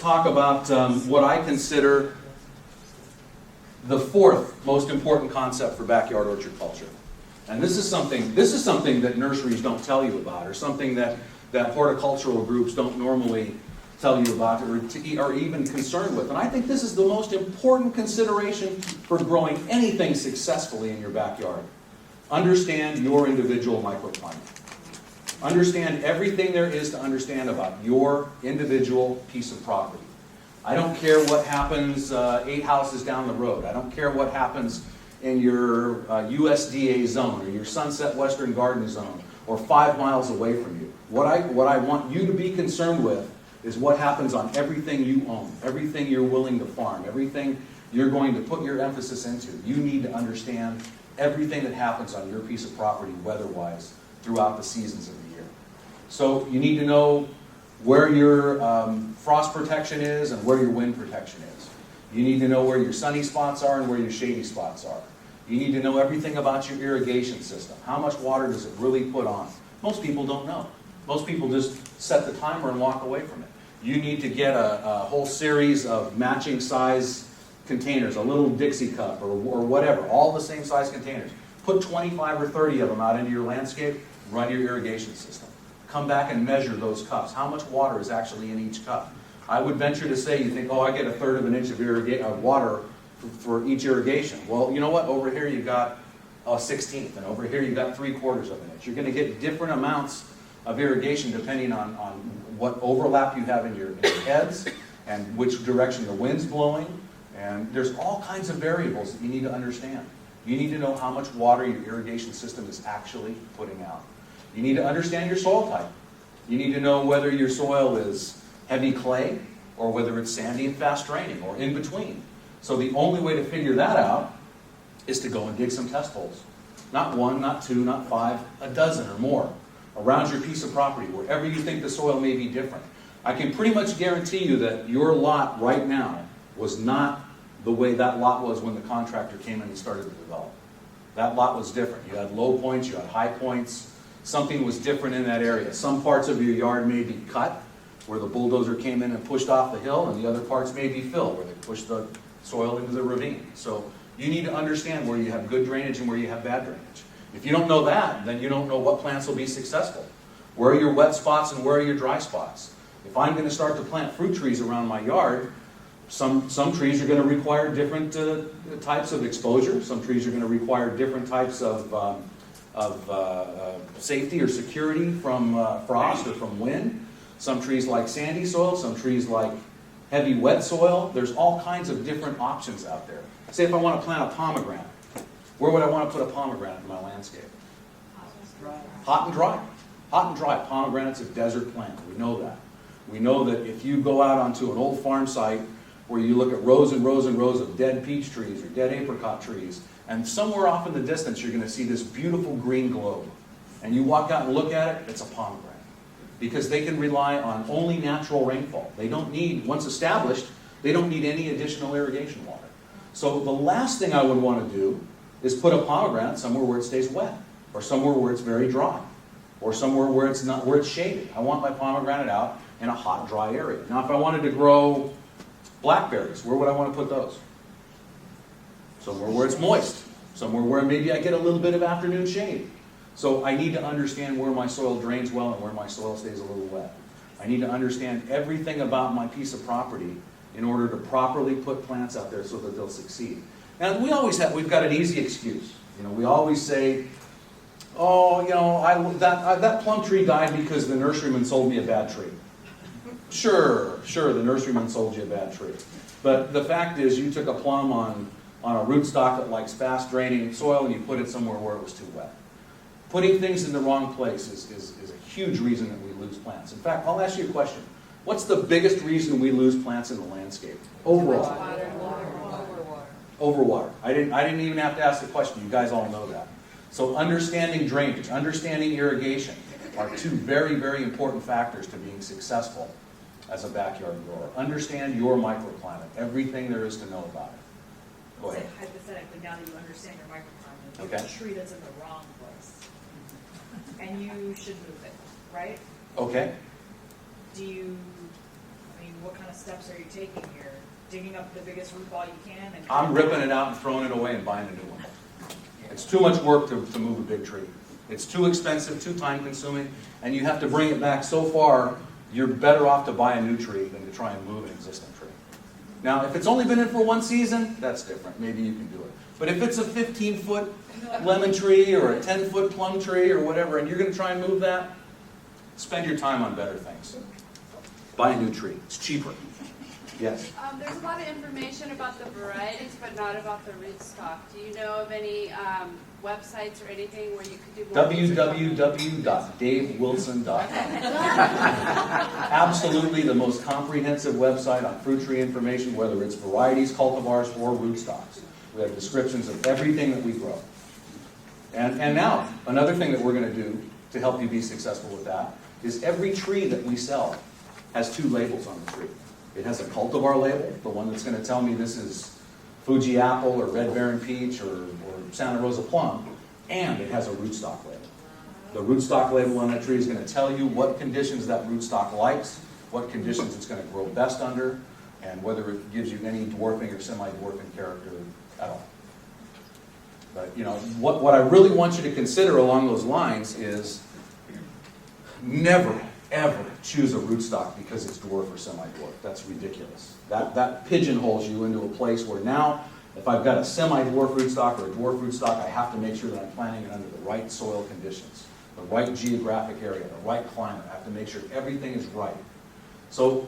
talk about what I consider the fourth most important concept for backyard orchard culture. And this is something that nurseries don't tell you about, or something that horticultural groups don't normally tell you about, or even concerned with. And I think this is the most important consideration for growing anything successfully in your backyard. Understand your individual microclimate. Understand everything there is to understand about your individual piece of property. I don't care what happens 8 houses down the road. I don't care what happens in your USDA zone or your Sunset Western Garden zone or 5 miles away from you. What I want you to be concerned with is what happens on everything you own, everything you're willing to farm, everything you're going to put your emphasis into. You need to understand everything that happens on your piece of property weather-wise throughout the seasons of the year. So you need to know where your frost protection is and where your wind protection is. You need to know where your sunny spots are and where your shady spots are. You need to know everything about your irrigation system. How much water does it really put on? Most people don't know. Most people just set the timer and walk away from it. You need to get a whole series of matching size containers, a little Dixie cup or whatever, all the same size containers. Put 25 or 30 of them out into your landscape, run your irrigation system. Come back and measure those cups. How much water is actually in each cup? I would venture to say you think, oh, I get 1/3 of an inch of water for each irrigation. Well, you know what? Over here you got a 1/16, and over here you got 3/4 of an inch. You're going to get different amounts of irrigation depending on what overlap you have in your heads and which direction the wind's blowing. And there's all kinds of variables that you need to understand. You need to know how much water your irrigation system is actually putting out. You need to understand your soil type. You need to know whether your soil is heavy clay or whether it's sandy and fast draining or in between. So the only way to figure that out is to go and dig some test holes. Not 1, not 2, not 5, a dozen or more around your piece of property, wherever you think the soil may be different. I can pretty much guarantee you that your lot right now was not the way that lot was when the contractor came in and started to develop. That lot was different. You had low points, you had high points. Something was different in that area. Some parts of your yard may be cut, where the bulldozer came in and pushed off the hill, and the other parts may be filled, where they pushed the soil into the ravine. So you need to understand where you have good drainage and where you have bad drainage. If you don't know that, then you don't know what plants will be successful. Where are your wet spots and where are your dry spots? If I'm going to start to plant fruit trees around my yard, some trees are going to require different types of exposure. Some trees are going to require different types of safety or security from frost or from wind. Some trees like sandy soil, some trees like heavy wet soil. There's all kinds of different options out there. Say if I want to plant a pomegranate, where would I want to put a pomegranate in my landscape? Hot and dry. Hot and dry. Pomegranate's a desert plant. We know that. We know that if you go out onto an old farm site where you look at rows and rows and rows of dead peach trees or dead apricot trees, and somewhere off in the distance you're going to see this beautiful green globe. And you walk out and look at it, it's a pomegranate. Because they can rely on only natural rainfall. They don't need, once established, they don't need any additional irrigation water. So the last thing I would want to do is put a pomegranate somewhere where it stays wet, or somewhere where it's very dry, or somewhere where it's shaded. I want my pomegranate out in a hot, dry area. Now if I wanted to grow blackberries, where would I want to put those? Somewhere where it's moist, somewhere where maybe I get a little bit of afternoon shade. So I need to understand where my soil drains well and where my soil stays a little wet. I need to understand everything about my piece of property in order to properly put plants out there so that they'll succeed. And we've got an easy excuse. We always say, oh, that plum tree died because the nurseryman sold me a bad tree. Sure, the nurseryman sold you a bad tree. But the fact is you took a plum on a rootstock that likes fast draining soil and you put it somewhere where it was too wet. Putting things in the wrong place is a huge reason that we lose plants. In fact, I'll ask you a question. What's the biggest reason we lose plants in the landscape? Overall. Overwater. I didn't even have to ask the question. You guys all know that. So understanding drainage, understanding irrigation are two very, very important factors to being successful as a backyard grower. Understand your microclimate, everything there is to know about it. Go ahead. Hypothetically, now that you understand your microclimate, you Okay. have a tree that's in the wrong place, and you should move it, right? Okay. what kind of steps are you taking here? Digging up the biggest root ball you can? And I'm ripping it out and throwing it away and buying a new one. It's too much work to move a big tree. It's too expensive, too time consuming, and you have to bring it back so far, you're better off to buy a new tree than to try and move an existing tree. Now, if it's only been in for one season, that's different. Maybe you can do it. But if it's a 15-foot lemon tree or a 10-foot plum tree or whatever, and you're going to try and move that, spend your time on better things. Buy a new tree. It's cheaper. Yes? There's a lot of information about the varieties, but not about the rootstock. Do you know of any websites or anything where you could do more? www.davewilson.com. Absolutely the most comprehensive website on fruit tree information, whether it's varieties, cultivars, or rootstocks. We have descriptions of everything that we grow. And now, another thing that we're going to do to help you be successful with that is every tree that we sell has 2 labels on the tree. It has a cultivar label, the one that's going to tell me this is Fuji apple or Red Baron peach or Santa Rosa plum, and it has a rootstock label. The rootstock label on that tree is going to tell you what conditions that rootstock likes, what conditions it's going to grow best under, and whether it gives you any dwarfing or semi-dwarfing character at all. But you know, what I really want you to consider along those lines is never, ever choose a rootstock because it's dwarf or semi-dwarf. That's ridiculous. That pigeonholes you into a place where now, if I've got a semi-dwarf rootstock or a dwarf rootstock, I have to make sure that I'm planting it under the right soil conditions, the right geographic area, the right climate. I have to make sure everything is right. So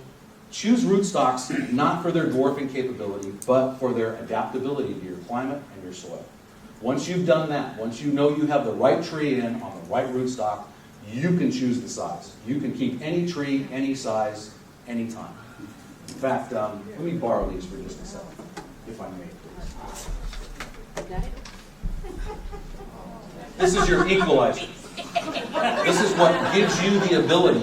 choose rootstocks not for their dwarfing capability, but for their adaptability to your climate and your soil. Once you've done that, once you know you have the right tree in on the right rootstock, you can choose the size. You can keep any tree, any size, anytime. In fact, let me borrow these for just a second, if I may, please. This is your equalizer. This is what gives you the ability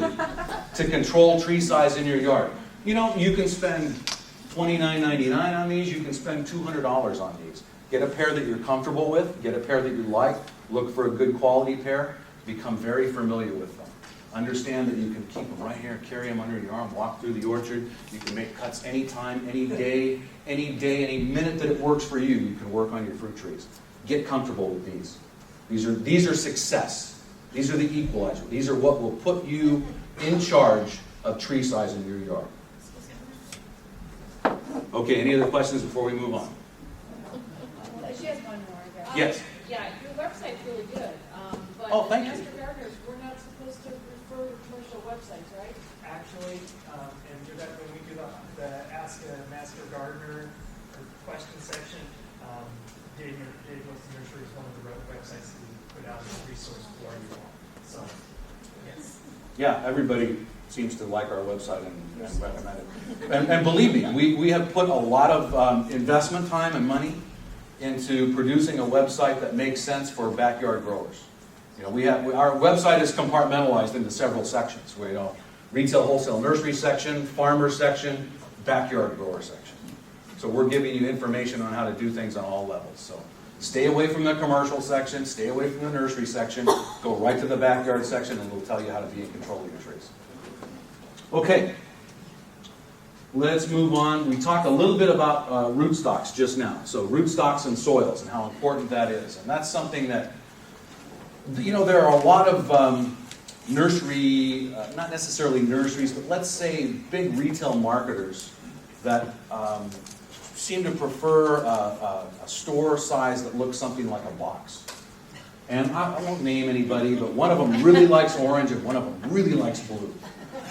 to control tree size in your yard. You know, you can spend $29.99 on these. You can spend $200 on these. Get a pair that you're comfortable with. Get a pair that you like. Look for a good quality pair. Become very familiar with them. Understand that you can keep them right here, carry them under your arm, walk through the orchard. You can make cuts anytime, any day, any minute that it works for you. You can work on your fruit trees. Get comfortable with these. These are success. These are the equalizer. These are what will put you in charge of tree size in your yard. Okay, any other questions before we move on? She has one more. Yes. Yeah, your website's really good. But Oh, thank you. Master Gardeners, we're not supposed to refer to commercial websites, right? Actually, and when we do the Ask a Master Gardener or question section, Dave Wilson Nursery is one of the websites that we put out as a resource for you all. So, yes. Yeah, everybody seems to like our website and recommend it. And believe me, we have put a lot of investment time and money into producing a website that makes sense for backyard growers. You know, our website is compartmentalized into several sections. We retail, wholesale, nursery section, farmer section, backyard grower section. So we're giving you information on how to do things on all levels. So stay away from the commercial section, stay away from the nursery section, go right to the backyard section, and we'll tell you how to be in control of your trees. Okay. Let's move on. We talked a little bit about rootstocks just now. So rootstocks and soils and how important that is. And that's something that, you know, there are a lot of nursery, not necessarily nurseries, but let's say big retail marketers that seem to prefer a store size that looks something like a box. And I won't name anybody, but one of them really likes orange and one of them really likes blue.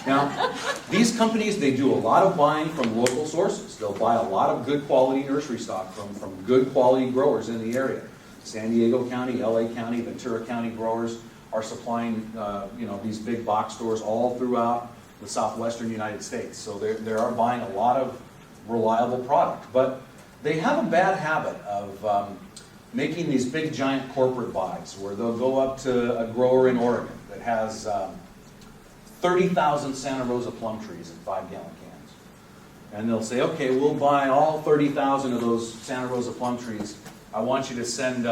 Now, these companies, they do a lot of buying from local sources. They'll buy a lot of good quality nursery stock from good quality growers in the area. San Diego County, LA County, Ventura County growers are supplying these big box stores all throughout the southwestern United States. So they are buying a lot of reliable product. But they have a bad habit of making these big giant corporate buys where they'll go up to a grower in Oregon that has 30,000 Santa Rosa plum trees in 5-gallon cans. And they'll say, okay, we'll buy all 30,000 of those Santa Rosa plum trees. I want you to send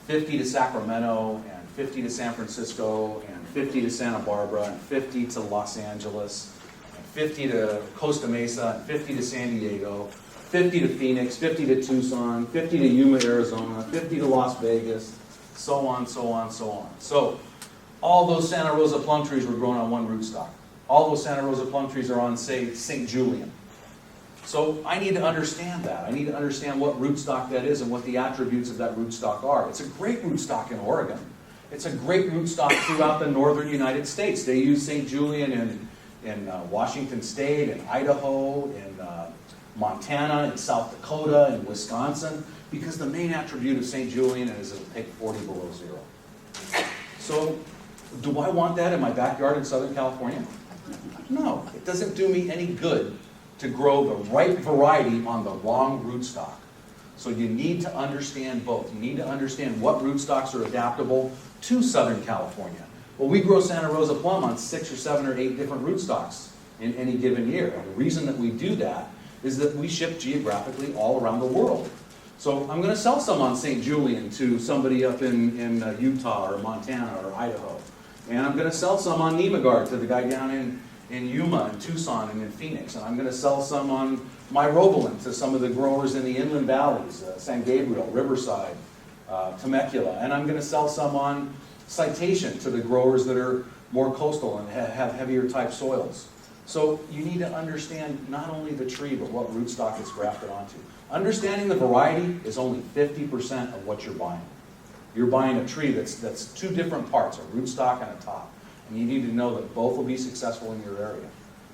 50 to Sacramento, and 50 to San Francisco, and 50 to Santa Barbara, and 50 to Los Angeles, and 50 to Costa Mesa, 50 to San Diego, 50 to Phoenix, 50 to Tucson, 50 to Yuma, Arizona, 50 to Las Vegas, so on, so on, so on. So all those Santa Rosa plum trees were grown on one rootstock. All those Santa Rosa plum trees are on, say, St. Julian. So I need to understand that. I need to understand what rootstock that is and what the attributes of that rootstock are. It's a great rootstock in Oregon. It's a great rootstock throughout the northern United States. They use St. Julian in Washington State, in Idaho, in Montana, in South Dakota, in Wisconsin, because the main attribute of St. Julian is it'll take 40 below zero. So do I want that in my backyard in Southern California? No, it doesn't do me any good to grow the right variety on the wrong rootstock. So you need to understand both. You need to understand what rootstocks are adaptable to Southern California. Well, we grow Santa Rosa plum on 6 or 7 or 8 different rootstocks in any given year. And the reason that we do that is that we ship geographically all around the world. So I'm going to sell some on St. Julian to somebody up in Utah or Montana or Idaho. And I'm going to sell some on Nemagard to the guy down in Yuma and Tucson and in Phoenix. And I'm going to sell some on myrobalan to some of the growers in the inland valleys, San Gabriel, Riverside, Temecula. And I'm going to sell some on citation to the growers that are more coastal and have heavier type soils. So you need to understand not only the tree, but what rootstock it's grafted onto. Understanding the variety is only 50% of what you're buying. You're buying a tree that's 2 different parts, a rootstock and a top. And you need to know that both will be successful in your area.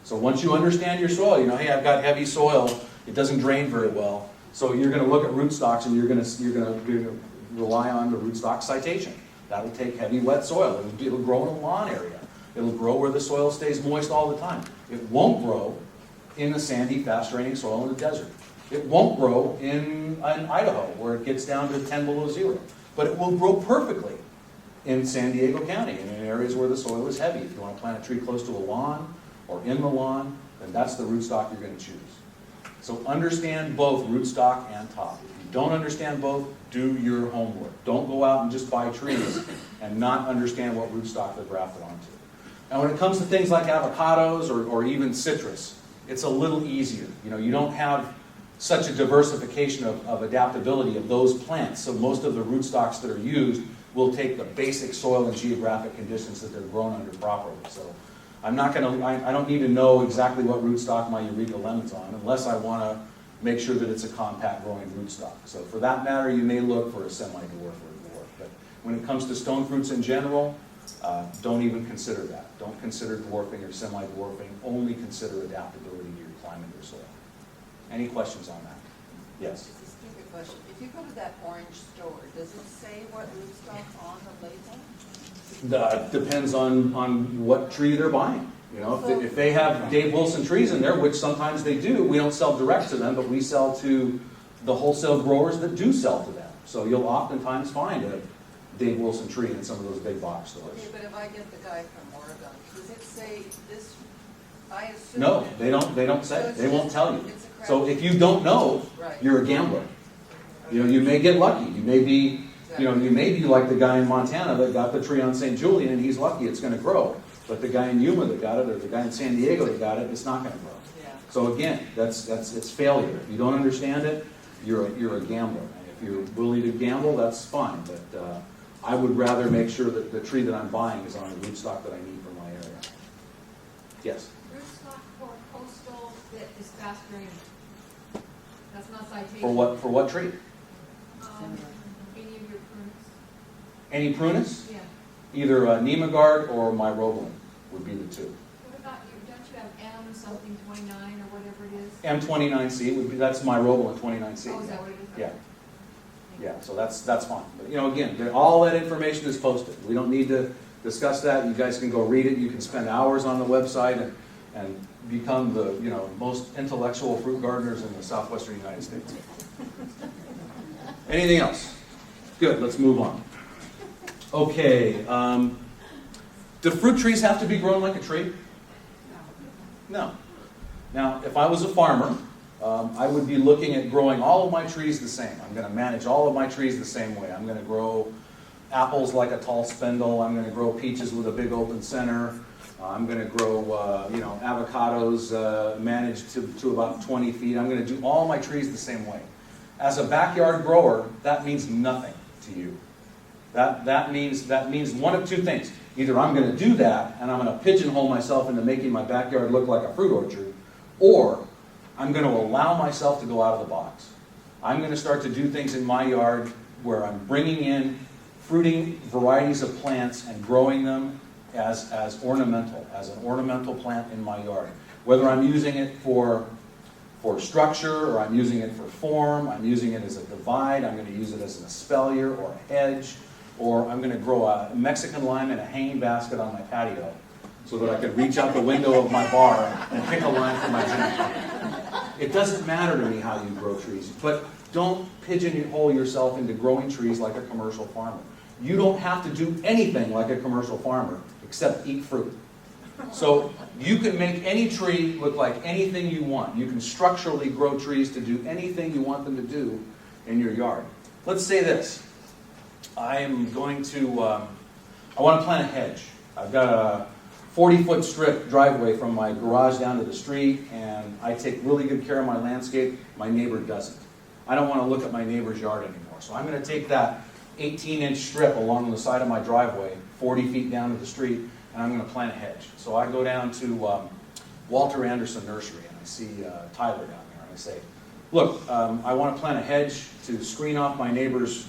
So once you understand your soil, you know, hey, I've got heavy soil, it doesn't drain very well. So you're going to look at rootstocks and you're going to rely on the rootstock citation. That'll take heavy wet soil. It'll grow in a lawn area. It'll grow where the soil stays moist all the time. It won't grow in the sandy, fast-draining soil in the desert. It won't grow in Idaho where it gets down to 10 below zero. But it will grow perfectly in San Diego County and in areas where the soil is heavy. If you want to plant a tree close to a lawn or in the lawn, then that's the rootstock you're going to choose. So understand both rootstock and top. If you don't understand both, do your homework. Don't go out and just buy trees and not understand what rootstock they're grafted onto. Now when it comes to things like avocados or even citrus, it's a little easier. You know, you don't have such a diversification of adaptability of those plants. So most of the rootstocks that are used will take the basic soil and geographic conditions that they're grown under properly. So I'm not going to, I don't need to know exactly what rootstock my Eureka lemon's on unless I want to make sure that it's a compact growing rootstock. So for that matter, you may look for a semi-dwarf or a dwarf. But when it comes to stone fruits in general, don't even consider that. Don't consider dwarfing or semi-dwarfing. Only consider adaptability to your climate or soil. Any questions on that? Yes? It's a stupid question. If you go to that orange store, does it say what rootstock on the label? Depends on what tree they're buying. You know, if they have Dave Wilson trees in there, which sometimes they do, we don't sell direct to them, but we sell to the wholesale growers that do sell to them. So you'll oftentimes find a Dave Wilson tree in some of those big box stores. Okay, but if I get the guy from Oregon, does it say this? I assume. No, they don't say. So it's They won't just- tell you. it's a crap So if you don't know, Right. you're a gambler. You know, you may get lucky. You may be, you know, you may be like the guy in Montana that got the tree on St. Julian and he's lucky it's going to grow. But the guy in Yuma that got it, or the guy in San Diego that got it, it's not going to grow. Yeah. So again, it's failure. If you don't understand it, you're a gambler. And if you're willing to gamble, that's fine. But I would rather make sure that the tree that I'm buying is on the rootstock that I need for my area. Yes. Rootstock for coastal that is fast draining. That's not citation. For what tree? Any of your prunes. Any prunus? Yeah. Either Nemagard or myrobalan would be the two. What about you? Don't you have M something 29 or whatever it is? M29C would be, that's myrobalan 29C. Oh, is that what it is? Yeah. Yeah, so that's fine. But you know, again, all that information is posted. We don't need to discuss that. You guys can go read it. You can spend hours on the website and become the most intellectual fruit gardeners in the southwestern United States. Anything else? Good, let's move on. Okay, do fruit trees have to be grown like a tree? No. Now, if I was a farmer, I would be looking at growing all of my trees the same. I'm going to manage all of my trees the same way. I'm going to grow apples like a tall spindle. I'm going to grow peaches with a big open center. I'm going to grow, avocados managed to about 20 feet. I'm going to do all my trees the same way. As a backyard grower, that means nothing to you. That means one of two things. Either I'm going to do that, and I'm going to pigeonhole myself into making my backyard look like a fruit orchard, or I'm going to allow myself to go out of the box. I'm going to start to do things in my yard where I'm bringing in fruiting varieties of plants and growing them as an ornamental plant in my yard. Whether I'm using it for structure, or I'm using it for form, I'm using it as a divide, I'm going to use it as an espalier or a hedge, or I'm going to grow a Mexican lime in a hanging basket on my patio so that I can reach out the window of my bar and pick a lime for my drink. It doesn't matter to me how you grow trees, but don't pigeonhole yourself into growing trees like a commercial farmer. You don't have to do anything like a commercial farmer except eat fruit. So you can make any tree look like anything you want. You can structurally grow trees to do anything you want them to do in your yard. Let's say this. I want to plant a hedge. I've got a 40-foot strip driveway from my garage down to the street, and I take really good care of my landscape. My neighbor doesn't. I don't want to look at my neighbor's yard anymore. So I'm going to take that 18-inch strip along the side of my driveway, 40 feet down to the street, and I'm going to plant a hedge. So I go down to Walter Anderson Nursery, and I see Tyler down there, and I say, look, I want to plant a hedge to screen off my neighbor's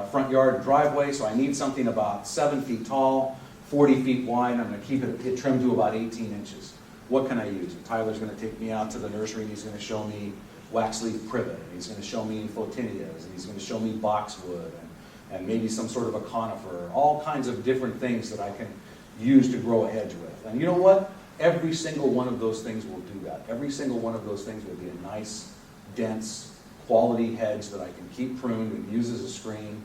front yard driveway, so I need something about 7 feet tall, 40 feet wide. I'm going to keep it trimmed to about 18 inches. What can I use? And Tyler's going to take me out to the nursery, and he's going to show me waxleaf privet, and he's going to show me photinias, and he's going to show me boxwood, and maybe some sort of a conifer, all kinds of different things that I can use to grow a hedge with. And you know what? Every single one of those things will do that. Every single one of those things will be a nice, dense, quality hedge that I can keep pruned and use as a screen,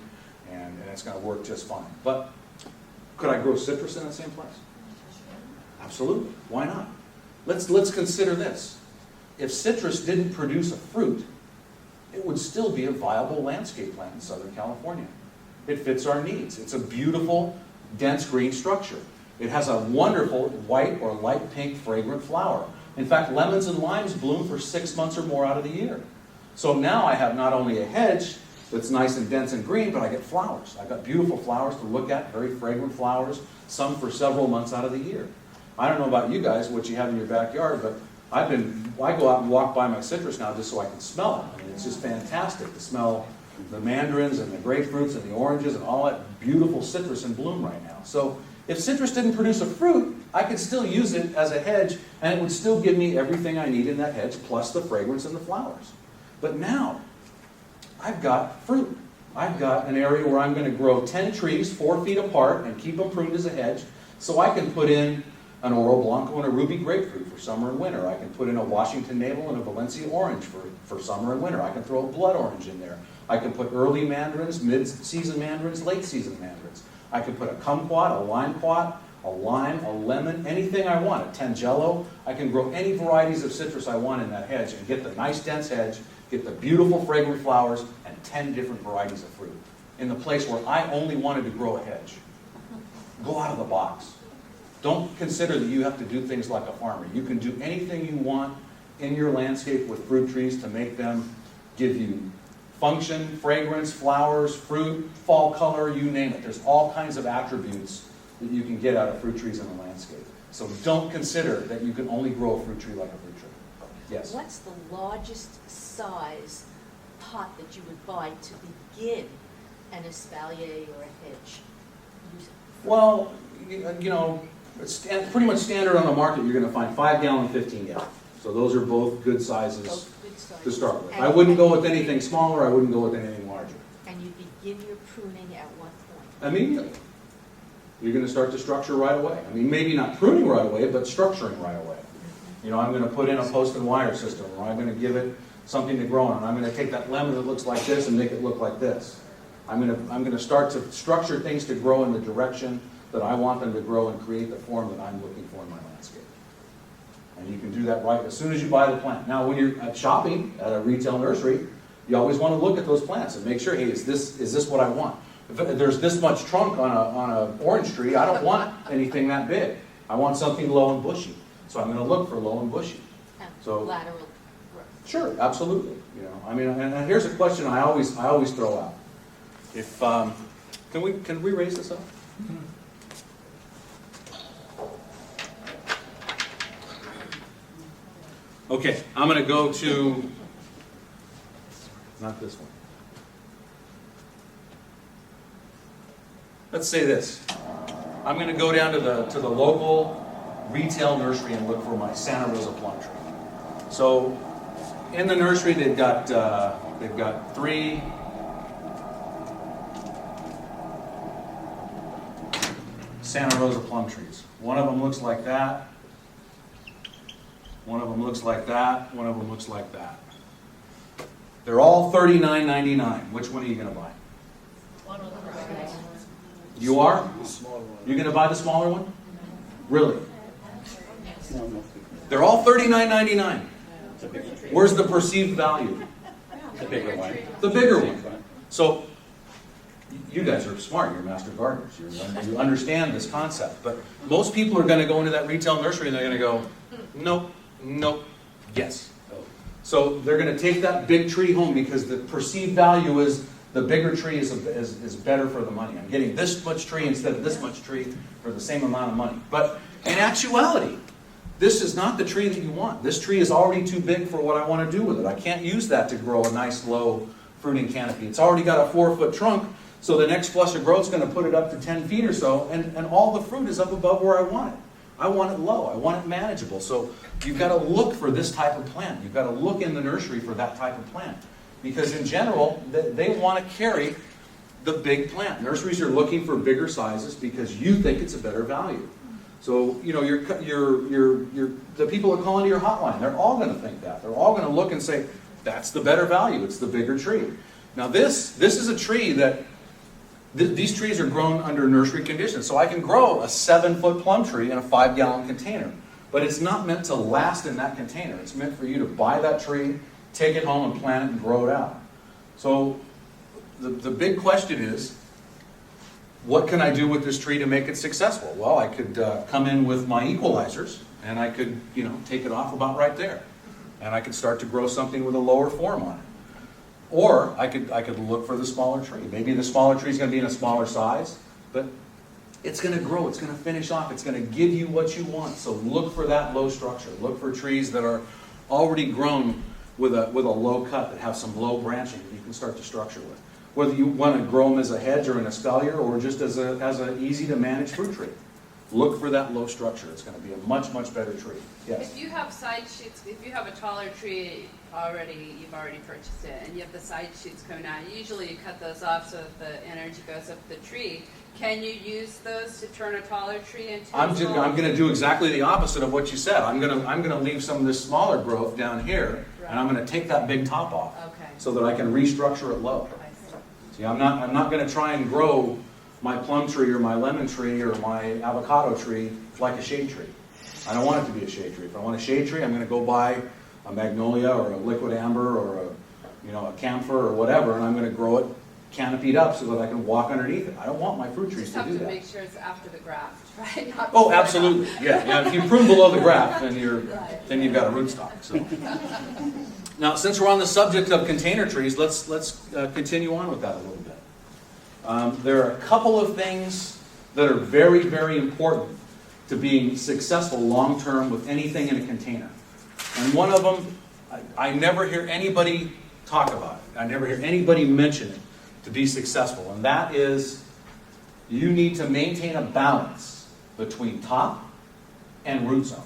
and it's going to work just fine. But could I grow citrus in the same place? Absolutely. Why not? Let's consider this. If citrus didn't produce a fruit, it would still be a viable landscape plant in Southern California. It fits our needs. It's a beautiful, dense green structure. It has a wonderful white or light pink fragrant flower. In fact, lemons and limes bloom for 6 months or more out of the year. So now I have not only a hedge that's nice and dense and green, but I get flowers. I've got beautiful flowers to look at, very fragrant flowers, some for several months out of the year. I don't know about you guys, what you have in your backyard, but I go out and walk by my citrus now just so I can smell it. I mean, it's just fantastic to smell the mandarins and the grapefruits and the oranges and all that beautiful citrus in bloom right now. So if citrus didn't produce a fruit, I could still use it as a hedge, and it would still give me everything I need in that hedge, plus the fragrance and the flowers. But now, I've got fruit. I've got an area where I'm going to grow 10 trees 4 feet apart and keep them pruned as a hedge, so I can put in an Oro Blanco and a Ruby grapefruit for summer and winter. I can put in a Washington Navel and a Valencia orange for summer and winter. I can throw a blood orange in there. I can put early mandarins, mid-season mandarins, late-season mandarins. I can put a kumquat, a lime, a lemon, anything I want, a tangelo. I can grow any varieties of citrus I want in that hedge and get the nice dense hedge, get the beautiful fragrant flowers, and 10 different varieties of fruit in the place where I only wanted to grow a hedge. Go out of the box. Don't consider that you have to do things like a farmer. You can do anything you want in your landscape with fruit trees to make them give you function, fragrance, flowers, fruit, fall color, you name it. There's all kinds of attributes that you can get out of fruit trees in the landscape. So don't consider that you can only grow a fruit tree like a fruit tree. Yes? What's the largest size pot that you would buy to begin an espalier or a hedge? Well, you know, it's pretty much standard on the market. You're going to find 5 gallon, 15 gallon. So those are both good sizes to start with. I wouldn't go with anything smaller. I wouldn't go with anything larger. And you begin your pruning at what point? Immediately. You're going to start to structure right away. I mean, maybe not pruning right away, but structuring right away. You know, I'm going to put in a post and wire system, or I'm going to give it something to grow on. I'm going to take that lemon that looks like this and make it look like this. I'm going to start to structure things to grow in the direction that I want them to grow and create the form that I'm looking for in my landscape. And you can do that right as soon as you buy the plant. Now, when you're shopping at a retail nursery, you always want to look at those plants and make sure, hey, is this what I want? If there's this much trunk on an orange tree, I don't want anything that big. I want something low and bushy. So I'm going to look for low and bushy. And So- lateral growth. Sure, absolutely. You know, I mean, and here's a question I always throw out. If can we raise this up? Okay, I'm going to go to not this one. Let's say this. I'm going to go down to the local retail nursery and look for my Santa Rosa plum tree. So in the nursery, they've got 3 Santa Rosa plum trees. One of them looks like that. One of them looks like that. One of them looks like that. They're all $39.99. Which one are you going to buy? You are? You're going to buy the smaller one? Really? They're all $39.99. Where's the perceived value? The bigger one. The bigger one. So, you guys are smart. You're master gardeners. You understand this concept. But most people are going to go into that retail nursery and they're going to go, nope, nope, yes. So they're going to take that big tree home because the perceived value is the bigger tree is better for the money. I'm getting this much tree instead of this much tree for the same amount of money. But in actuality, this is not the tree that you want. This tree is already too big for what I want to do with it. I can't use that to grow a nice low fruiting canopy. It's already got a 4-foot trunk, so the next flush of growth is going to put it up to 10 feet or so, and all the fruit is up above where I want it. I want it low. I want it manageable. So you've got to look for this type of plant. You've got to look in the nursery for that type of plant. Because in general, they want to carry the big plant. Nurseries are looking for bigger sizes because you think it's a better value. So, you know, the people that call into your hotline, they're all going to think that. They're all going to look and say, that's the better value. It's the bigger tree. Now this is a tree that, these trees are grown under nursery conditions. So I can grow a 7-foot plum tree in a 5-gallon container. But it's not meant to last in that container. It's meant for you to buy that tree, take it home and plant it and grow it out. So the big question is, what can I do with this tree to make it successful? Well, I could come in with my equalizers and I could, you know, take it off about right there. And I could start to grow something with a lower form on it. Or I could look for the smaller tree. Maybe the smaller tree is going to be in a smaller size, but it's going to grow, it's going to finish off, it's going to give you what you want. So look for that low structure. Look for trees that are already grown with a low cut, that have some low branching that you can start to structure with. Whether you want to grow them as a hedge or an espalier or just as an easy to manage fruit tree. Look for that low structure. It's going to be a much, much better tree. Yes? If you have side shoots, if you have a taller tree you've already purchased it, and you have the side shoots coming out, usually you cut those off so that the energy goes up the tree. Can you use those to turn a taller tree into I'm going to do exactly the opposite of what you said. I'm going to leave some of this smaller growth down here, and I'm going to take that big top off so that I can restructure it low. See, I'm not going to try and grow my plum tree or my lemon tree or my avocado tree like a shade tree. I don't want it to be a shade tree. If I want a shade tree, I'm going to go buy a magnolia or a liquid amber or a camphor or whatever, and I'm going to grow it canopied up so that I can walk underneath it. I don't want my fruit trees to do that. You just have to make sure it's after the graft, right? Not Oh, before. absolutely. Yeah. If you prune below the graft, then then you've got a rootstock. So. Now, since we're on the subject of container trees, let's continue on with that a little bit. There are a couple of things that are very, very important to being successful long-term with anything in a container. And one of them, I never hear anybody talk about it. I never hear anybody mention it to be successful. And that is, you need to maintain a balance between top and root zone.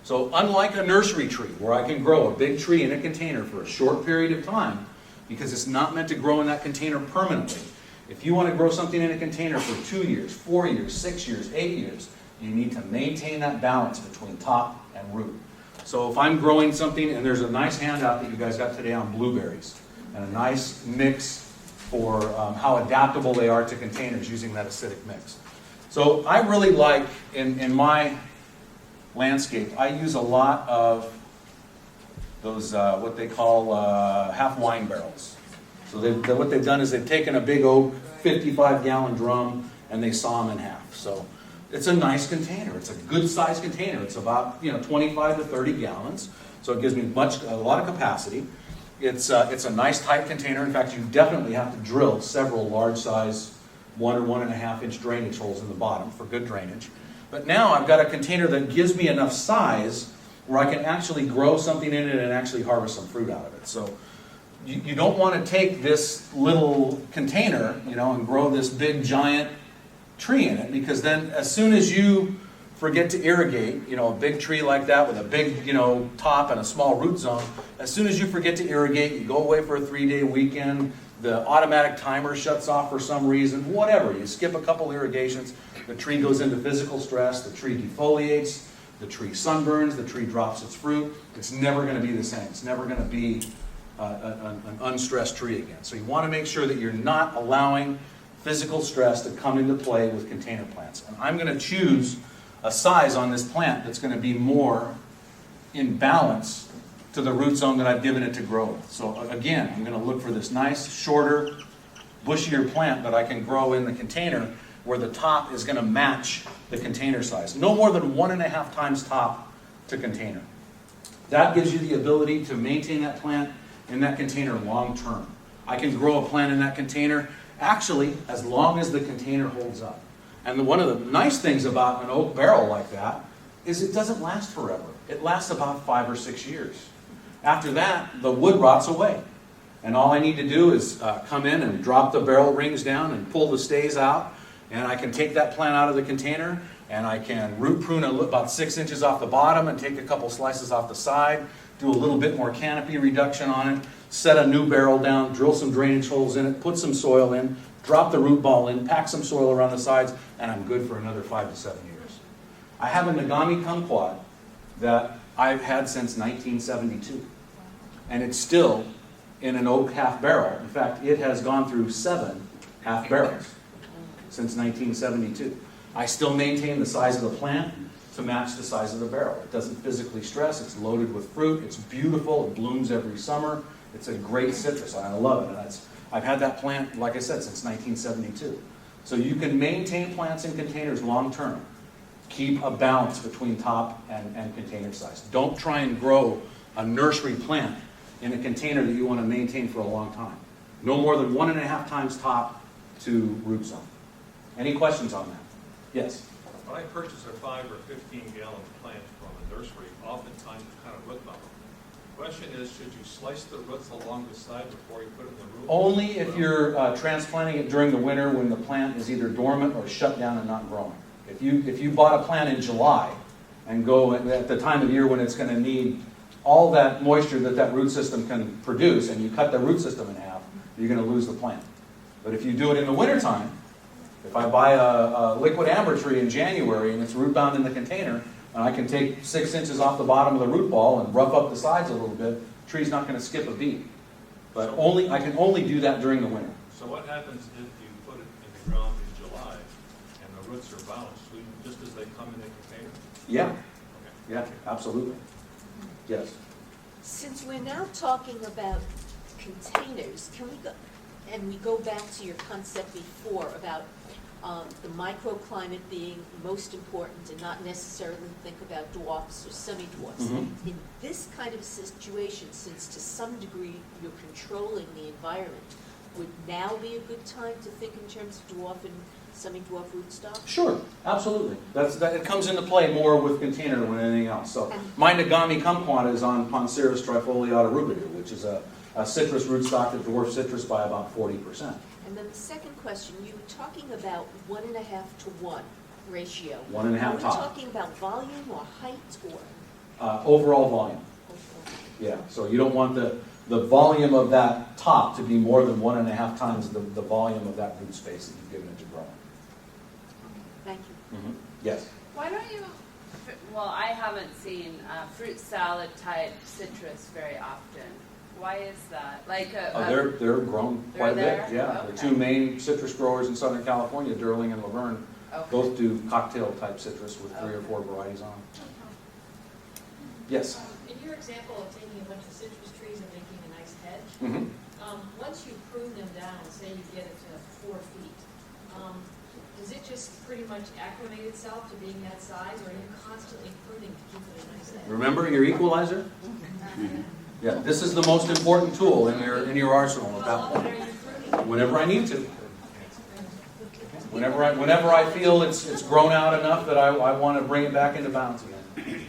So unlike a nursery tree, where I can grow a big tree in a container for a short period of time, because it's not meant to grow in that container permanently. If you want to grow something in a container for 2 years, 4 years, 6 years, 8 years, you need to maintain that balance between top and root. So if I'm growing something, and there's a nice handout that you guys got today on blueberries, and a nice mix for how adaptable they are to containers using that acidic mix. So I really like, in my landscape, I use a lot of those, what they call half wine barrels. So what they've done is they've taken a big oak 55-gallon drum and they saw them in half. So it's a nice container. It's a good sized container. It's about 25 to 30 gallons, so it gives me a lot of capacity. It's a nice tight container. In fact, you definitely have to drill several large size 1 or 1.5 inch drainage holes in the bottom for good drainage. But now I've got a container that gives me enough size where I can actually grow something in it and actually harvest some fruit out of it. So you don't want to take this little container, and grow this big giant tree in it, because then as soon as you forget to irrigate, a big tree like that with a big, top and a small root zone, as soon as you forget to irrigate, you go away for a 3-day weekend, the automatic timer shuts off for some reason, whatever, you skip a couple irrigations, the tree goes into physical stress, the tree defoliates, the tree sunburns, the tree drops its fruit. It's never going to be the same. It's never going to be an unstressed tree again. So you want to make sure that you're not allowing physical stress to come into play with container plants. And I'm going to choose a size on this plant that's going to be more in balance to the root zone that I've given it to grow with. So again, I'm going to look for this nice, shorter, bushier plant that I can grow in the container where the top is going to match the container size. No more than 1.5 times top to container. That gives you the ability to maintain that plant in that container long term. I can grow a plant in that container actually as long as the container holds up. And one of the nice things about an oak barrel like that is it doesn't last forever. It lasts about 5 or 6 years. After that, the wood rots away. And all I need to do is come in and drop the barrel rings down and pull the stays out. And I can take that plant out of the container and I can root prune about 6 inches off the bottom and take a couple slices off the side, do a little bit more canopy reduction on it, set a new barrel down, drill some drainage holes in it, put some soil in, drop the root ball in, pack some soil around the sides, and I'm good for another 5 to 7 years. I have a Nagami kumquat that I've had since 1972. And it's still in an oak half barrel. In fact, it has gone through 7 half barrels since 1972. I still maintain the size of the plant to match the size of the barrel. It doesn't physically stress. It's loaded with fruit. It's beautiful. It blooms every summer. It's a great citrus. I love it. And I've had that plant, like I said, since 1972. So you can maintain plants in containers long term. Keep a balance between top and container size. Don't try and grow a nursery plant in a container that you want to maintain for a long time. No more than 1.5 times top to root zone. Any questions on that? Yes? When I purchase a 5 or 15 gallon plant from a nursery, oftentimes it's kind of root bound. The question is, should you slice the roots along the side before you put it in the root? Only if you're transplanting it during the winter when the plant is either dormant or shut down and not growing. If you bought a plant in July and go at the time of year when it's going to need all that moisture that root system can produce, and you cut the root system in half, you're going to lose the plant. But if you do it in the wintertime, if I buy a liquid amber tree in January and it's root bound in the container, and I can take 6 inches off the bottom of the root ball and rough up the sides a little bit, the tree's not going to skip a beat. But I can only do that during the winter. So what happens if you put it in the ground in July and the roots are bound, just as they come in the container? Yeah, Okay. yeah, absolutely. Yes. Since we're now talking about containers, can we go back to your concept before about the microclimate being most important and not necessarily think about dwarfs or semi-dwarfs. Mhm. In this kind of situation, since to some degree you're controlling the environment, would now be a good time to think in terms of dwarf and semi-dwarf rootstock? Sure, absolutely. It comes into play more with container than anything else. So my Nagami kumquat is on Panceris trifoliata rubida, which is a citrus rootstock that dwarfs citrus by about 40%. And then the second question, you were talking about 1.5 to 1 ratio. 1.5 Are we top. talking about volume or height or? Overall volume. Yeah, so you don't want the volume of that top to be more than 1.5 times the volume of that root space that you've given it to grow. Thank you. Mm-hmm. Yes. Why don't you, well, I haven't seen fruit salad type citrus very often. Why is that? Like They're grown quite a bit. there? Yeah, Okay. the two main citrus growers in Southern California, Durling and Laverne, Okay. both do cocktail type citrus with 3 or 4 varieties on. Yes. In your example of taking a bunch of citrus trees and making a nice hedge, Mm-hmm. once you prune them down, say you get it to 4 feet, Does it just pretty much acclimate itself to being that size, or are you constantly pruning to keep it a nice head? Remember your equalizer? Yeah, this is the most important tool in your arsenal at How that often point. are you pruning? Whenever I need to. Whenever I feel it's grown out enough that I want to bring it back into balance again.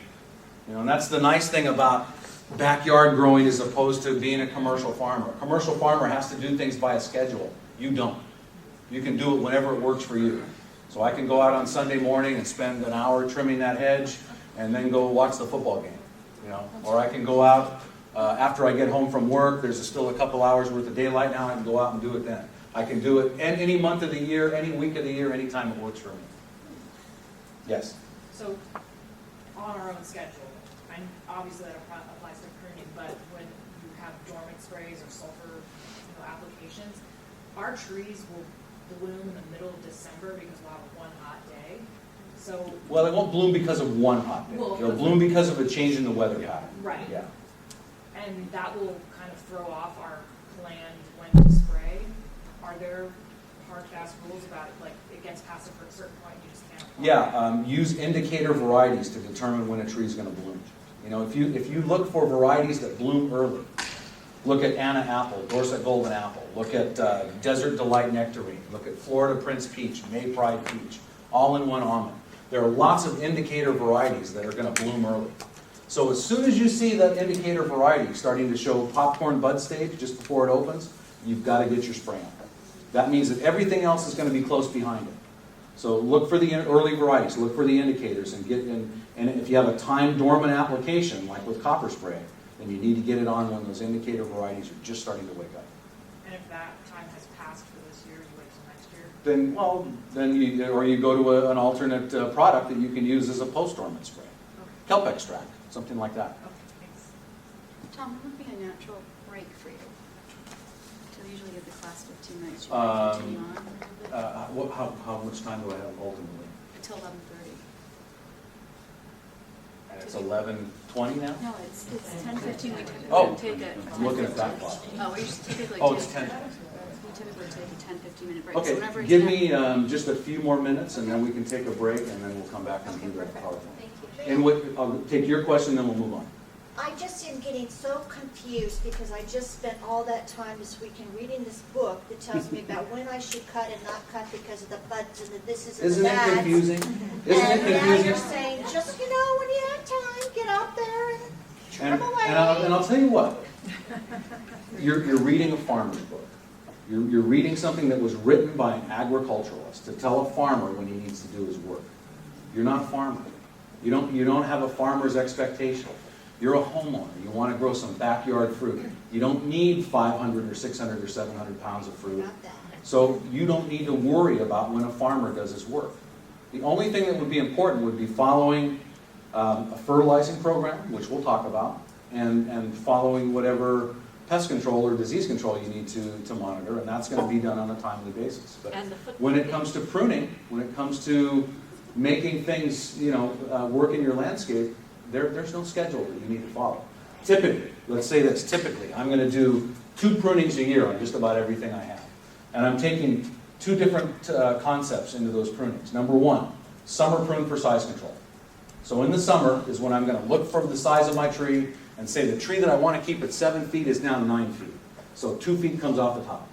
You know, and that's the nice thing about backyard growing as opposed to being a commercial farmer. A commercial farmer has to do things by a schedule. You don't. You can do it whenever it works for you. So I can go out on Sunday morning and spend an hour trimming that hedge and then go watch the football game. You know, or I can go out after I get home from work. There's still a couple hours worth of daylight now. I can go out and do it then. I can do it any month of the year, any week of the year, anytime it works for me. Yes? So, on our own schedule, and obviously that applies to pruning, but when you have dormant sprays or sulfur, applications, our trees will bloom in the middle of December because we'll have one hot day. So, Well, they won't bloom because of one hot day. Well, They'll bloom because of a change in the weather pattern. right. Yeah. And that will kind of throw off our plan when to spray. Are there hard, fast rules about, like, it gets past a certain point, you just can't apply? Yeah, use indicator varieties to determine when a tree is going to bloom. You know, if you look for varieties that bloom early, look at Anna apple, Dorset golden apple, look at Desert Delight nectarine, look at Florida Prince peach, May Pride peach, all-in-one almond. There are lots of indicator varieties that are going to bloom early. So as soon as you see that indicator variety starting to show popcorn bud stage just before it opens, you've got to get your spray on. That means that everything else is going to be close behind it. So look for the early varieties, look for the indicators, and get in. And if you have a time dormant application, like with copper spray, then you need to get it on when those indicator varieties are just starting to wake up. And if that time has passed for this year, you wait till next year? Then you go to an alternate product that you can use as a post-dormant spray. Okay. Kelp extract, something like that. Okay, thanks. Tom, what would be a natural break for you? To usually get the class 15 minutes, you Um, might continue on a little bit? How much time do I have ultimately? Until 11:30. And it's 11:20 now? No, it's 10:15. We Oh, take it. I'm looking at that clock. Oh, we typically Oh, take. it's 10. We typically take a 10-15 minute break. So Okay, whenever it's give 10 me just a few more minutes, and then we can take a break, and then we'll come back and do that PowerPoint. Thank you. And I'll take your question, then we'll move on. I just am getting so confused because I just spent all that time this weekend reading this book that tells me about when I should cut and not cut because of the buds and the thises and the Isn't it that's. confusing? Isn't it And now confusing? you're saying, just, when you have time, get out there and trim And away. I'll tell you what, you're reading a farmer's book. You're reading something that was written by an agriculturalist to tell a farmer when he needs to do his work. You're not a farmer. You don't have a farmer's expectation. You're a homeowner. You want to grow some backyard fruit. You don't need 500 or 600 or 700 pounds of fruit. Not that. So you don't need to worry about when a farmer does his work. The only thing that would be important would be following a fertilizing program, which we'll talk about, and following whatever pest control or disease control you need to monitor, and that's going to be done on a timely basis. But And the when it comes to pruning, when it comes to making things, work in your landscape, there's no schedule that you need to follow. Typically, let's say that's typically, I'm going to do 2 prunings a year on just about everything I have. And I'm taking 2 different concepts into those prunings. Number 1, summer prune for size control. So in the summer is when I'm going to look for the size of my tree and say the tree that I want to keep at 7 feet is now 9 feet. So 2 feet comes off the top.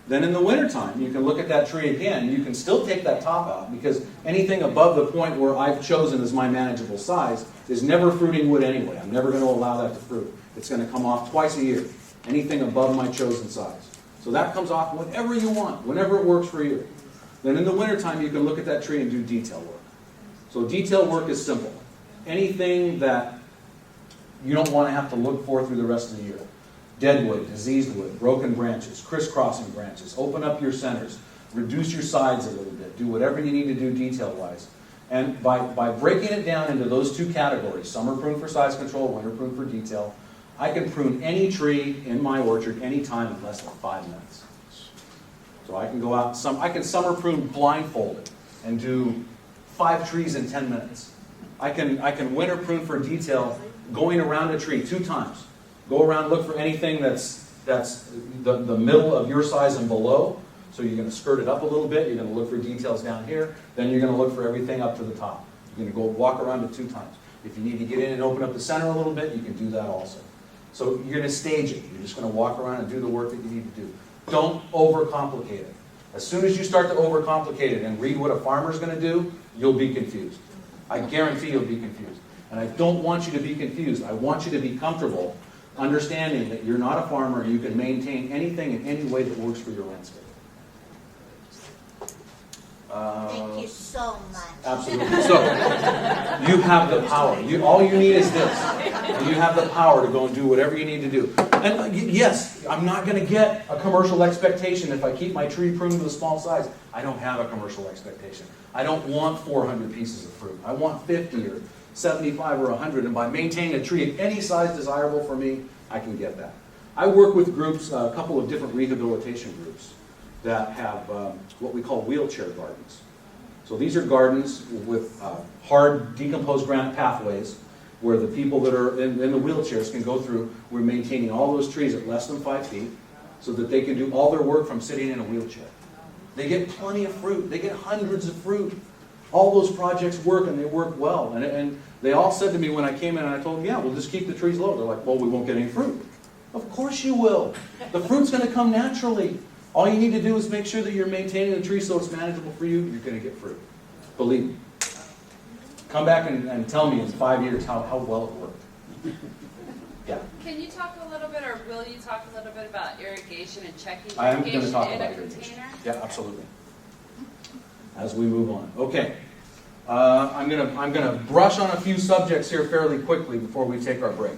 Then in the wintertime, you can look at that tree again. You can still take that top out because anything above the point where I've chosen as my manageable size is never fruiting wood anyway. I'm never going to allow that to fruit. It's going to come off twice a year, anything above my chosen size. So that comes off whenever you want, whenever it works for you. Then in the wintertime, you can look at that tree and do detail work. So detail work is simple. Anything that you don't want to have to look for through the rest of the year. Dead wood, diseased wood, broken branches, crisscrossing branches. Open up your centers. Reduce your sides a little bit. Do whatever you need to do detail-wise. And by breaking it down into those 2 categories, summer prune for size control, winter prune for detail, I can prune any tree in my orchard anytime in less than 5 minutes. So I can go out, I can summer prune blindfolded and do 5 trees in 10 minutes. I can winter prune for detail going around a tree 2 times. Go around, look for anything that's the middle of your size and below. So you're going to skirt it up a little bit, you're going to look for details down here, then you're going to look for everything up to the top. You're going to go walk around it 2 times. If you need to get in and open up the center a little bit, you can do that also. So you're going to stage it. You're just going to walk around and do the work that you need to do. Don't overcomplicate it. As soon as you start to overcomplicate it and read what a farmer's going to do, you'll be confused. I guarantee you'll be confused. And I don't want you to be confused. I want you to be comfortable understanding that you're not a farmer and you can maintain anything in any way that works for your landscape. Thank you so much. Absolutely. So, you have the power. All you need is this. And you have the power to go and do whatever you need to do. And yes, I'm not going to get a commercial expectation if I keep my tree pruned to a small size. I don't have a commercial expectation. I don't want 400 pieces of fruit. I want 50 or 75 or 100. And by maintaining a tree at any size desirable for me, I can get that. I work with groups, a couple of different rehabilitation groups, that have what we call wheelchair gardens. So these are gardens with hard decomposed granite pathways where the people that are in the wheelchairs can go through. We're maintaining all those trees at less than 5 feet so that they can do all their work from sitting in a wheelchair. They get plenty of fruit. They get hundreds of fruit. All those projects work and they work well. And they all said to me when I came in and I told them, yeah, we'll just keep the trees low. They're like, well, we won't get any fruit. Of course you will. The fruit's going to come naturally. All you need to do is make sure that you're maintaining the tree so it's manageable for you. You're going to get fruit. Believe me. Come back and tell me in 5 years how well it worked. Yeah. Can you talk a little bit, or will you talk a little bit about irrigation and checking I am going to irrigation talk in about a irrigation. container? Yeah, absolutely. As we move on. Okay. I'm gonna brush on a few subjects here fairly quickly before we take our break.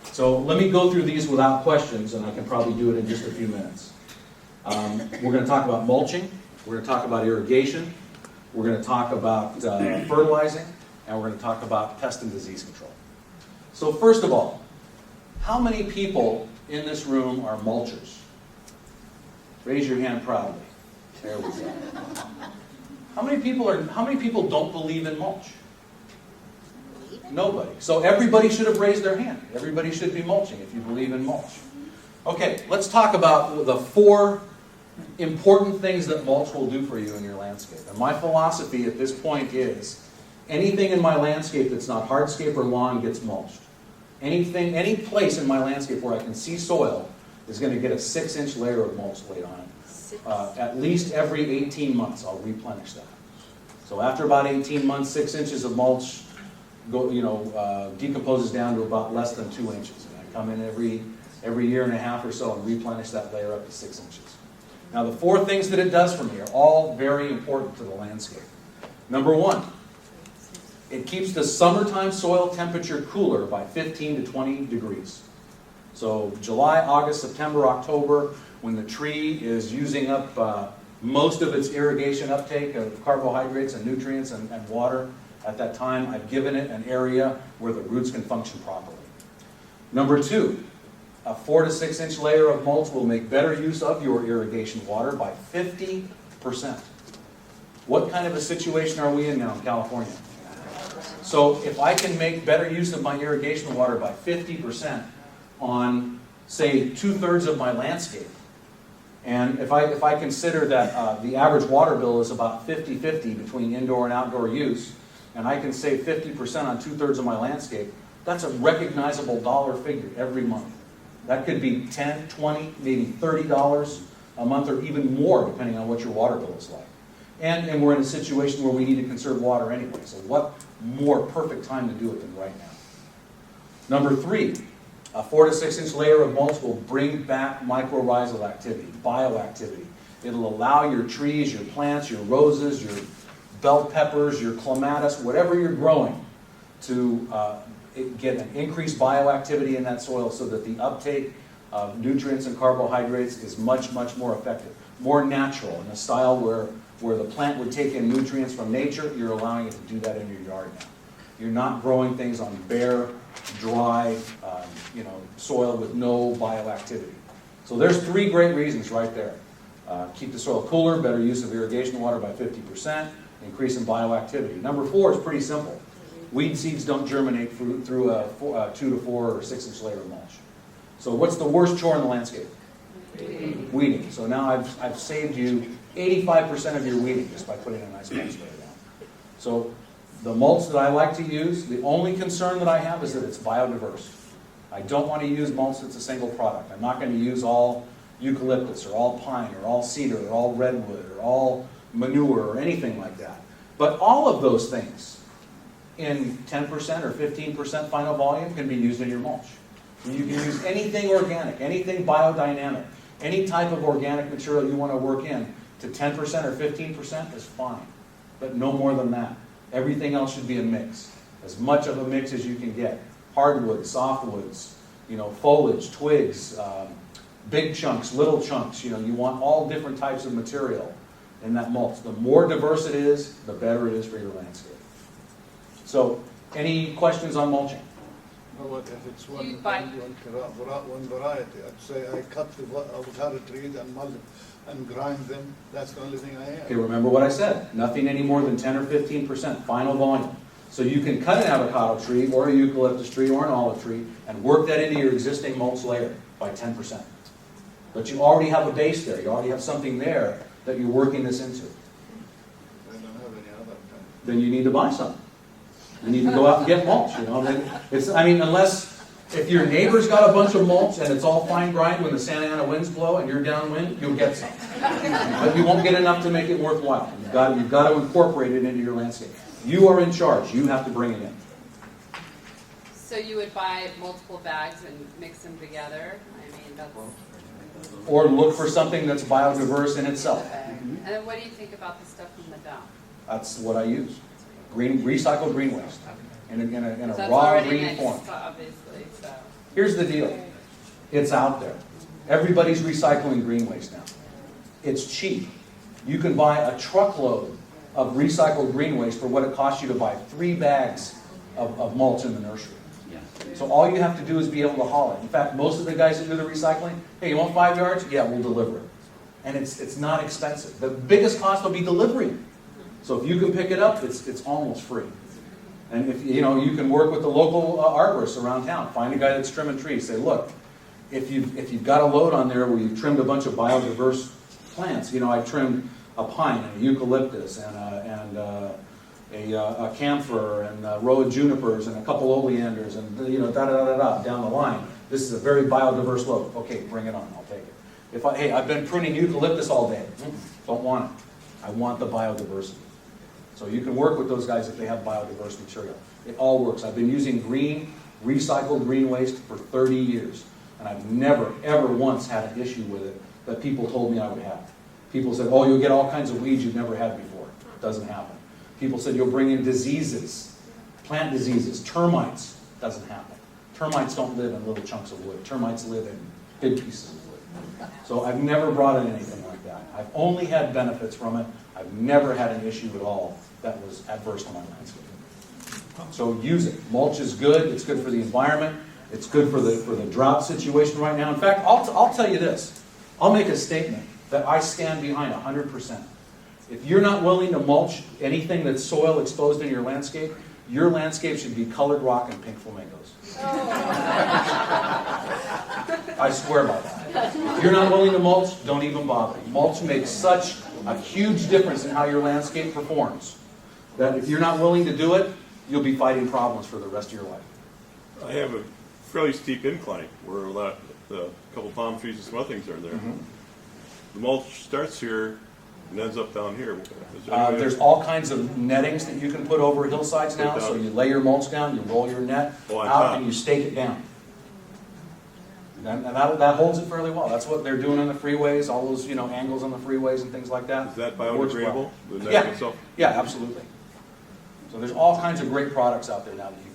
So let me go through these without questions, and I can probably do it in just a few minutes. We're going to talk about mulching. We're going to talk about irrigation. We're going to talk about fertilizing, and we're going to talk about pest and disease control. So first of all, how many people in this room are mulchers? Raise your hand proudly. There we go. How many people don't believe in mulch? Nobody. So everybody should have raised their hand. Everybody should be mulching if you believe in mulch. Okay, let's talk about the 4 important things that mulch will do for you in your landscape. And my philosophy at this point is anything in my landscape that's not hardscape or lawn gets mulched. Any place in my landscape where I can see soil is going to get a 6-inch layer of mulch laid on it. At least every 18 months I'll replenish that. So after about 18 months, 6 inches of mulch decomposes down to about less than 2 inches. And I come in every year and a half or so and replenish that layer up to 6 inches. Now the 4 things that it does for me are all very important to the landscape. Number 1, it keeps the summertime soil temperature cooler by 15 to 20 degrees. So July, August, September, October, when the tree is using up most of its irrigation uptake of carbohydrates and nutrients and water, at that time I've given it an area where the roots can function properly. Number 2, a 4 to 6 inch layer of mulch will make better use of your irrigation water by 50%. What kind of a situation are we in now in California? So if I can make better use of my irrigation water by 50% on, say, 2/3 of my landscape, and if I consider that the average water bill is about 50-50 between indoor and outdoor use, and I can save 50% on 2/3 of my landscape, that's a recognizable dollar figure every month. That could be $10, $20, maybe $30 a month, or even more, depending on what your water bill is like. And we're in a situation where we need to conserve water anyway, so what more perfect time to do it than right now? Number 3, a 4 to 6 inch layer of mulch will bring back mycorrhizal activity, bioactivity. It'll allow your trees, your plants, your roses, your bell peppers, your clematis, whatever you're growing, to get an increased bioactivity in that soil so that the uptake of nutrients and carbohydrates is much, much more effective, more natural, in a style where the plant would take in nutrients from nature. You're allowing it to do that in your yard now. You're not growing things on bare, dry, soil with no bioactivity. So there's 3 great reasons right there. Keep the soil cooler, better use of irrigation water by 50%, increase in bioactivity. Number 4 is pretty simple. Weed seeds don't germinate through a 2 to 4 or 6 inch layer of mulch. So what's the worst chore in the landscape? Weeding. So now I've saved you 85% of your weeding just by putting a nice mulch layer down. So the mulch that I like to use, the only concern that I have is that it's biodiverse. I don't want to use mulch that's a single product. I'm not going to use all eucalyptus or all pine or all cedar or all redwood or all manure or anything like that. But all of those things in 10% or 15% final volume can be used in your mulch. And you can use anything organic, anything biodynamic, any type of organic material you want to work in to 10% or 15% is fine, but no more than that. Everything else should be a mix, as much of a mix as you can get. Hardwoods, softwoods, foliage, twigs, big chunks, little chunks. You want all different types of material in that mulch. The more diverse it is, the better it is for your landscape. So, any questions on mulching? Well, what if it's You buy- one variety? I'd say I cut the avocado trees and grind them. That's the only thing I have. Okay, remember what I said. Nothing any more than 10 or 15% final volume. So you can cut an avocado tree or a eucalyptus tree or an olive tree and work that into your existing mulch layer by 10%. But you already have a base there. You already have something there that you're working this into. I don't have any other kind. Then you need to buy some. You need to go out and get mulch. Unless if your neighbor's got a bunch of mulch and it's all fine grind when the Santa Ana winds blow and you're downwind, you'll get some. But you won't get enough to make it worthwhile. You've got to incorporate it into your landscape. You are in charge. You have to bring it in. So you would buy multiple bags and mix them together? That's... Or look for something that's biodiverse in itself. Okay. And then what do you think about the stuff in the dump? That's what I use. Recycled green waste in a That's raw already green mixed, form. obviously, so. Here's the deal. It's out there. Everybody's recycling green waste now. It's cheap. You can buy a truckload of recycled green waste for what it costs you to buy 3 bags of mulch in the nursery. So all you have to do is be able to haul it. In fact, most of the guys that do the recycling, hey, you want 5 yards? Yeah, we'll deliver it. And it's not expensive. The biggest cost will be delivery. So if you can pick it up, it's almost free. And if you can work with the local arborists around town. Find a guy that's trimming trees. Say, look, if you've got a load on there where you've trimmed a bunch of biodiverse plants, I trimmed a pine and a eucalyptus and a camphor and a row of junipers and a couple oleanders and down the line. This is a very biodiverse load. Okay, bring it on. I'll take it. I've been pruning eucalyptus all day. Don't want it. I want the biodiversity. So you can work with those guys if they have biodiverse material. It all works. I've been using recycled green waste for 30 years. And I've never, ever once had an issue with it that people told me I would have. People said, oh, you'll get all kinds of weeds you've never had before. It doesn't happen. People said you'll bring in diseases, plant diseases, termites. Doesn't happen. Termites don't live in little chunks of wood. Termites live in big pieces of wood. So I've never brought in anything like that. I've only had benefits from it. I've never had an issue at all that was adverse to my landscape. So use it. Mulch is good. It's good for the environment. It's good for the drought situation right now. In fact, I'll tell you this. I'll make a statement that I stand behind 100%. If you're not willing to mulch anything that's soil exposed in your landscape should be colored rock and pink flamingos. I swear by that. If you're not willing to mulch, don't even bother. Mulch makes such a huge difference in how your landscape performs that if you're not willing to do it, you'll be fighting problems for the rest of your life. I have a fairly steep incline where a couple palm trees and some other things are there. Mm-hmm. The mulch starts here and ends up down here. Is There's all kinds of nettings that you can put over hillsides now. So you lay your mulch down, you roll your net out, and you stake it down. And that holds it fairly well. That's what they're doing on the freeways, all those angles on the freeways and things like that. Is that biodegradable? Yeah, absolutely. So there's all kinds of great products out there now that you